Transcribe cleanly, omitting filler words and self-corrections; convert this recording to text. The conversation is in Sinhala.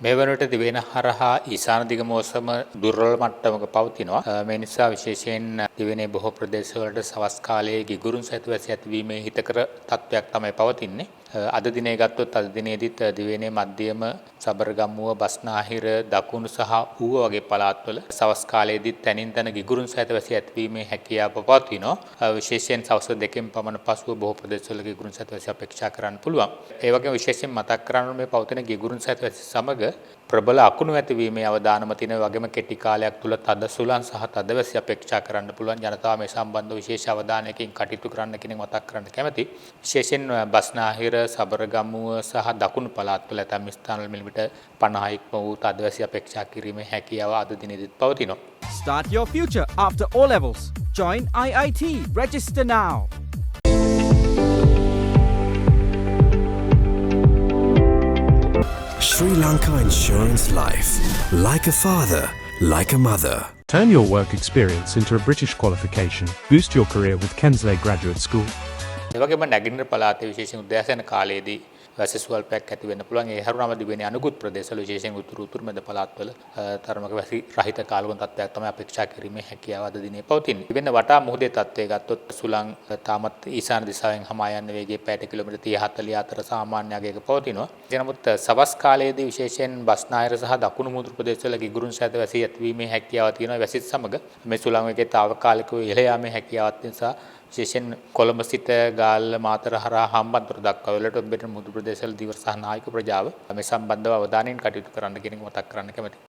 මේ වනට දිවෙන හරහා ඊශාන දිග මෝසම දුර්වල මට්ටමක පවතිනවා. මේ නිසා විශේෂයෙන් දිවෙනේ බොහෝ ප්‍රදේශවලට සවස් කාලයේ ගිගුරුන් සහිත වැසි ඇතිවීමේ හිතකර තත්ත්වයක් තමයි පවතින්නේ. අද දිනේ ගත්තොත් අද දිනේදීත් දිවෙනේ මධ්‍යම සබරගමුව බස්නාහිර දකුණු සහ ඌව වගේ පළාත්වල සවස් කාලයේදීත් තැනින් තැන ගිගුරුන් සහිත වැසි ඇතිවීමේ හැකියාව පවතිනවා. විශේෂයෙන් සවස් දෙකෙන් පමණ පසුව බොහෝ ප්‍රදේශවල ගිගුරුන් සහිත වැසි අපේක්ෂා කරන්න පුළුවන්. ඒ වගේම විශේෂයෙන් මතක් කරන්න මේ පවතින ගිගුරුන් සහිත වැසි සමග ප්‍රබල අකුණු ඇතිවීමේ අවදානම තියෙන වගේම කෙටි කාලයක් තුල තද සුළං සහ තද වැසි අපේක්ෂා කරන්න පුළුවන්. ජනතාව මේ සම්බන්ධව විශේෂ අවධානයකින් කටයුතු කරන්න කියන මතක් කරන්න කැමැති. විශේෂයෙන් බස්නාහිර සබරගමුව සහ දකුණු පළාත්වල ඇතැම් ස්ථානවල මිලිමීටර් 50 ඉක්ම වූ තද වැසි අපේක්ෂා කිරීමේ හැකියාව අද දිනේදීත් පවතිනවා. Start your future after O levels. Join IIT. Register now. Sri Lanka Insurance Life. Like a father, like a mother. Turn your work experience into a British qualification. Boost your career with Kensley Graduate School. ඒ වගේම නැගිටින පළාතේ විශේෂයෙන් උදෑසන කාලයේදී වැසි ස්වල්පයක් ඇති වෙන්න පුළුවන්. ඒ හැරුණාම දිවෙනේ අනුගත ප්‍රදේශවල විශේෂයෙන් උතුරු මැද පළාත්වල තරමක වැසි රහිත කාලගුණ තත්ත්වයක් තමයි අපේක්ෂා කිරීමේ හැකියාව අද දිනේ පවතින්නේ. දිවෙන වටා මුහුදේ තත්ත්වය ගත්තොත් සුළං තාමත් ඊශාන දිශාවෙන් හමා යන වේගය පැයට කිලෝමීටර් 30-40 අතර සාමාන්‍ය අගයක පවතිනවා. එනමුත් සවස් කාලයේදී විශේෂයෙන් බස්නාහිර සහ දකුණු මුහුදු ප්‍රදේශවල ගිගුරුන් සහිත වැසි ඇතිවීමේ හැකියාව තියෙනවා. වැසිත් සමග මේ සුළං වේගයේ తాවකාලිකව ඉහළ යාමේ හැකියාවක් නිසා විශේෂයෙන් කොළඹ සිට ගාල්ල මාතර හරහා හම්බන්තොට දක්වා වලට ඔබට මුහුදු ප්‍රදේශවල දිවර සහ නායක ප්‍රජාව මේ සම්බන්ධව අවධානයෙන් කටයුතු කරන්න කියන එක මතක් කරන්න කැමැතියි.